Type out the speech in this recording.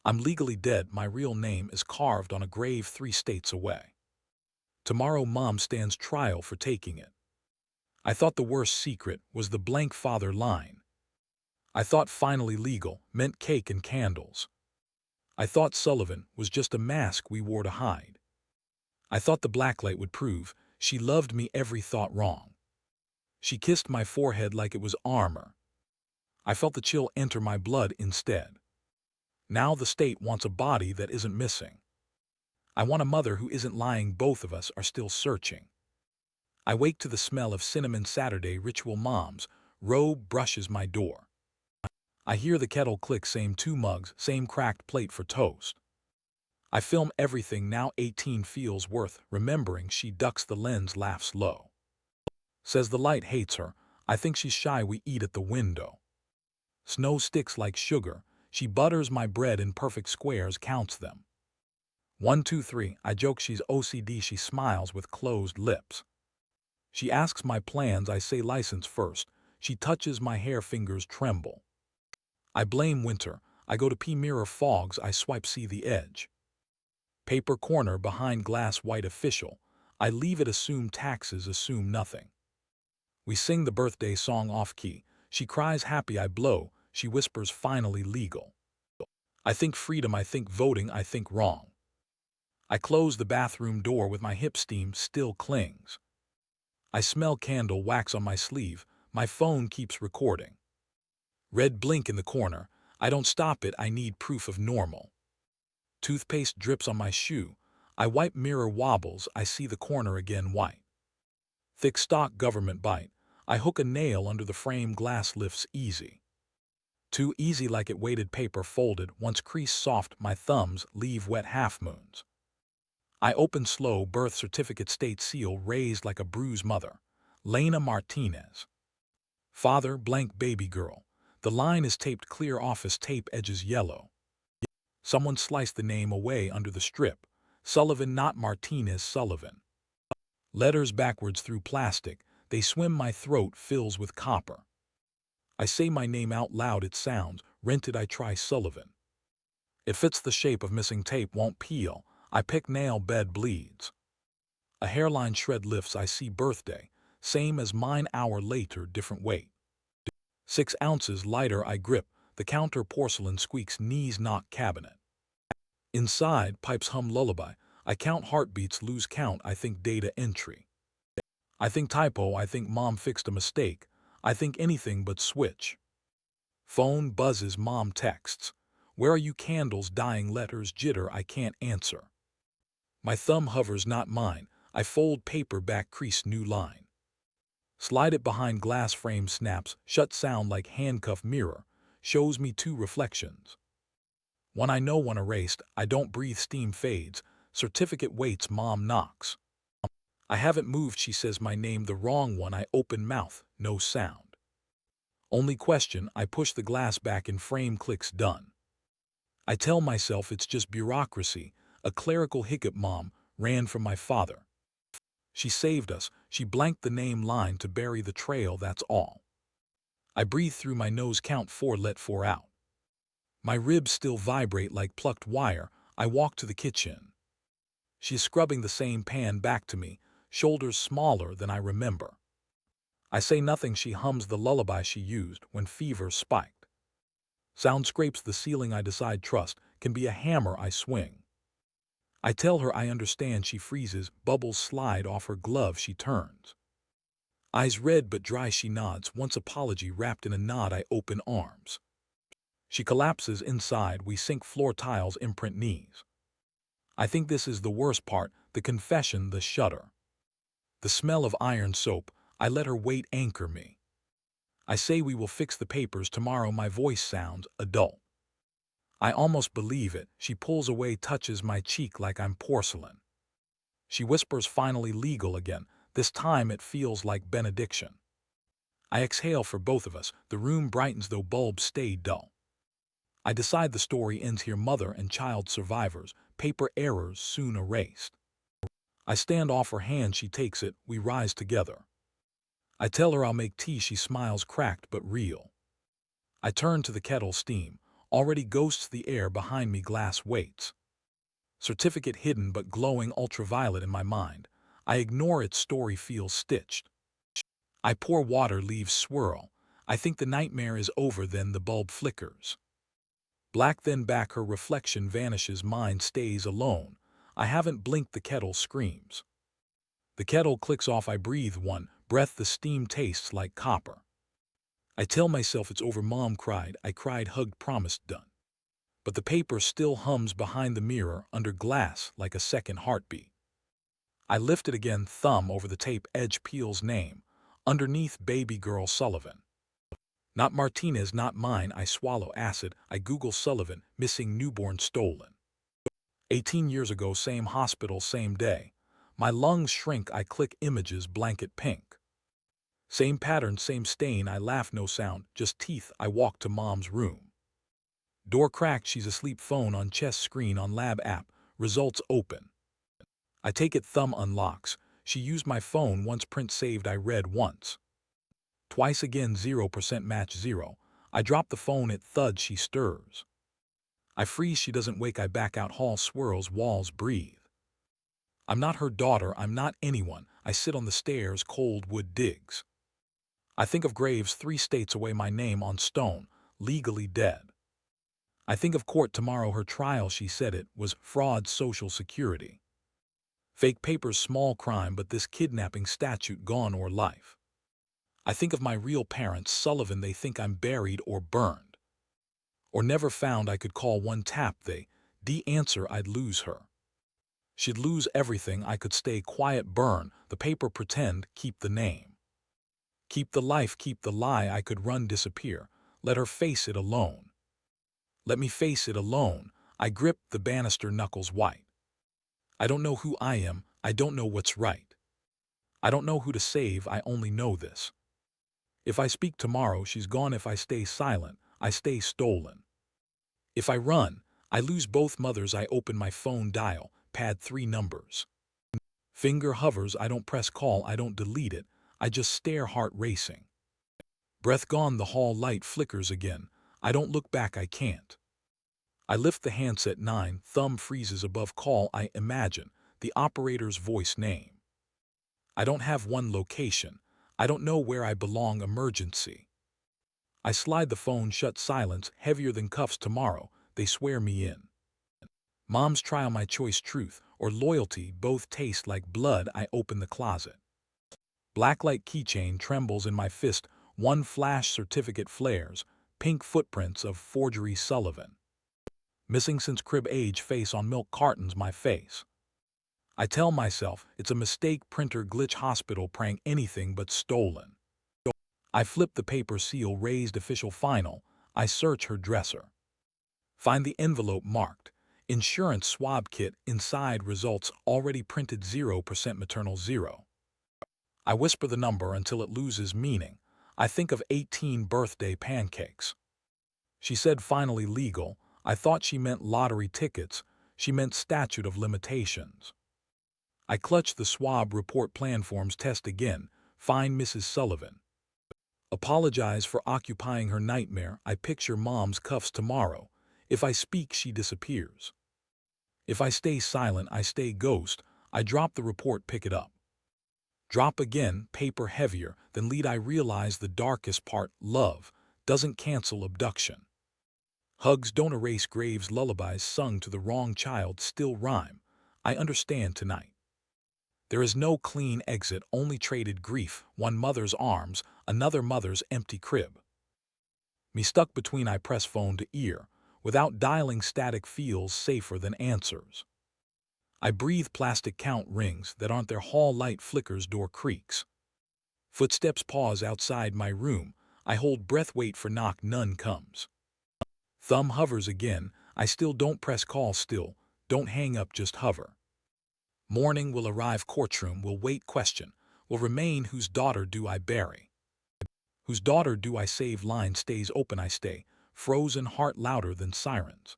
I'm legally dead. My real name is carved on a grave 3 states away. Tomorrow Mom stands trial for taking it. I thought the worst secret was the blank father line. I thought finally legal meant cake and candles. I thought Sullivan was just a mask we wore to hide. I thought the blacklight would prove she loved me. Every thought wrong. She kissed my forehead like it was armor. I felt the chill enter my blood instead. Now the state wants a body that isn't missing. I want a mother who isn't lying. Both of us are still searching. I wake to the smell of cinnamon. Saturday ritual. Mom's robe brushes my door. I hear the kettle click. Same 2 mugs, same cracked plate for toast. I film everything now. 18 feels worth remembering. She ducks the lens, laughs low. Says the light hates her. I think she's shy. We eat at the window. Snow sticks like sugar. She butters my bread in perfect squares, counts them. 1, 2, 3. I joke she's OCD. She smiles with closed lips. She asks my plans. I say license first. She touches my hair, fingers tremble. I blame winter. I go to pee. Mirror fogs. I swipe, see the edge. Paper corner behind glass. White official. I leave it. Assume taxes. Assume nothing. We sing the birthday song off key. She cries happy. I blow. She whispers finally legal. I think freedom. I think voting. I think wrong. I close the bathroom door with my hip. Steam still clings. I smell candle wax on my sleeve. My phone keeps recording. Red blink in the corner. I don't stop it. I need proof of normal. Toothpaste drips on my shoe. I wipe. Mirror wobbles. I see the corner again white. Thick stock government bite. I hook a nail under the frame. Glass lifts easy. Too easy, like it weighted paper folded. Once crease soft. My thumbs leave wet half moons. I open slow. Birth certificate, state seal raised like a bruised mother. Lena Martinez. Father blank baby girl. The line is taped clear. Office tape edges yellow. Someone sliced the name away under the strip. Sullivan, not Martinez. Sullivan. Letters backwards through plastic. They swim. My throat fills with copper. I say my name out loud. It sounds rented. I try Sullivan. It fits the shape of missing tape. Won't peel. I pick nail. Bed bleeds. A hairline shred lifts. I see birthday. Same as mine. Hour later, different weight. 6 ounces lighter. I grip. The counter. Porcelain squeaks. Knees knock cabinet. Inside, pipes hum lullaby. I count heartbeats. Lose count. I think data entry. I think typo. I think mom fixed a mistake. I think anything but switch. Phone buzzes. Mom texts. Where are you? Candles dying. Letters jitter. I can't answer. My thumb hovers. Not mine. I fold paper back. Crease. New line. Slide it behind glass frame. Snaps shut. Sound like handcuff. Mirror shows me 2 reflections. One I know, one erased. I don't breathe. Steam fades. Certificate waits. Mom knocks. I haven't moved. She says my name. The wrong one. I open mouth. No sound. Only question. I push the glass back in frame. Clicks. Done. I tell myself it's just bureaucracy. A clerical hiccup. Mom ran from my father. She saved us. She blanked the name line to bury the trail. That's all. I breathe through my nose. Count 4. Let 4 out. My ribs still vibrate like plucked wire. I walk to the kitchen. She is scrubbing the same pan back to me, shoulders smaller than I remember. I say nothing. She hums the lullaby she used when fever spiked. Sound scrapes the ceiling. I decide trust can be a hammer I swing. I tell her I understand. She freezes. Bubbles slide off her glove. She turns. Eyes red but dry. She nods. Once apology wrapped in a nod. I open arms. She collapses inside. We sink. Floor tiles imprint knees. I think this is the worst part. The confession. The shudder. The smell of iron soap. I let her weight anchor me. I say we will fix the papers tomorrow. My voice sounds adult. I almost believe it. She pulls away, touches my cheek like I'm porcelain. She whispers finally legal again. This time it feels like benediction. I exhale for both of us. The room brightens though bulbs stay dull. I decide the story ends here. Mother and child survivors. Paper errors soon erased. I stand off her hand. She takes it. We rise together. I tell her I'll make tea. She smiles, cracked but real. I turn to the kettle. Steam Already ghosts the air behind me, glass waits. Certificate hidden but glowing ultraviolet in my mind. I ignore it, story feels stitched. I pour water, leaves swirl. I think the nightmare is over, then the bulb flickers. Black, then back, her reflection vanishes, mine stays alone. I haven't blinked, the kettle screams. The kettle clicks off, I breathe one breath, the steam tastes like copper. I tell myself it's over, mom cried, I cried, hugged, promised, done. But the paper still hums behind the mirror, under glass, like a second heartbeat. I lift it again, thumb over the tape, edge peels, name. Underneath, baby girl Sullivan. Not Martinez, not mine. I swallow acid. I Google Sullivan, missing newborn, stolen. 18 years ago, same hospital, same day. My lungs shrink, I click images, blanket pink. Same pattern, same stain, I laugh, no sound, just teeth. I walk to mom's room. Door cracked, she's asleep, phone on chest screen, on lab app, results open. I take it, thumb unlocks. She used my phone once, print saved, I read once. Twice again, 0% match 0. I drop the phone, it thuds, she stirs. I freeze, she doesn't wake, I back out, hall swirls, walls breathe. I'm not her daughter, I'm not anyone. I sit on the stairs, cold wood digs. I think of graves 3 states away, my name on stone, legally dead. I think of court tomorrow, her trial, she said it was fraud, social security. Fake papers, small crime, but this kidnapping statute gone, or life. I think of my real parents, Sullivan, they think I'm buried or burned. Or never found, I could call one tap, they answer, I'd lose her. She'd lose everything, I could stay quiet, burn the paper, pretend, keep the name. Keep the life, keep the lie, I could run, disappear, let her face it alone. Let me face it alone, I grip the banister, knuckles white. I don't know who I am, I don't know what's right. I don't know who to save, I only know this. If I speak tomorrow, she's gone. If I stay silent, I stay stolen. If I run, I lose both mothers. I open my phone, dial, pad 3 numbers. Finger hovers, I don't press call, I don't delete it, I just stare, heart racing. Breath gone, the hall light flickers again. I don't look back, I can't. I lift the handset, 9, thumb freezes above call, I imagine the operator's voice, name. I don't have one location. I don't know where I belong, emergency. I slide the phone shut, silence, heavier than cuffs, tomorrow, they swear me in. Mom's trial, my choice, truth or loyalty, both taste like blood. I open the closet. Blacklight keychain trembles in my fist, one flash, certificate flares, pink footprints of forgery, Sullivan. Missing since crib age, face on milk cartons, my face. I tell myself, it's a mistake, printer glitch, hospital prank, anything but stolen. I flip the paper, seal raised, official, final. I search her dresser. Find the envelope marked insurance swab kit, inside results already printed, 0% maternal 0. I whisper the number until it loses meaning. I think of 18 birthday pancakes. She said finally legal. I thought she meant lottery tickets. She meant statute of limitations. I clutch the swab report, plan forms, test again. Find Mrs. Sullivan. Apologize for occupying her nightmare. I picture mom's cuffs tomorrow. If I speak, she disappears. If I stay silent, I stay ghost. I drop the report, pick it up. Drop again, paper heavier than lead. I realize the darkest part, love, doesn't cancel abduction. Hugs don't erase graves, lullabies sung to the wrong child still rhyme. I understand tonight. There is no clean exit, only traded grief, one mother's arms, another mother's empty crib. Me stuck between, I press phone to ear. Without dialing, static feels safer than answers. I breathe, plastic count rings that aren't there, hall light flickers, door creaks. Footsteps pause outside my room. I hold breath, wait for knock, none comes. Thumb hovers again. I still don't press call, still don't hang up, just hover. Morning will arrive, courtroom will wait, question will remain, whose daughter do I bury? Whose daughter do I save? Line stays open, I stay, frozen, heart louder than sirens.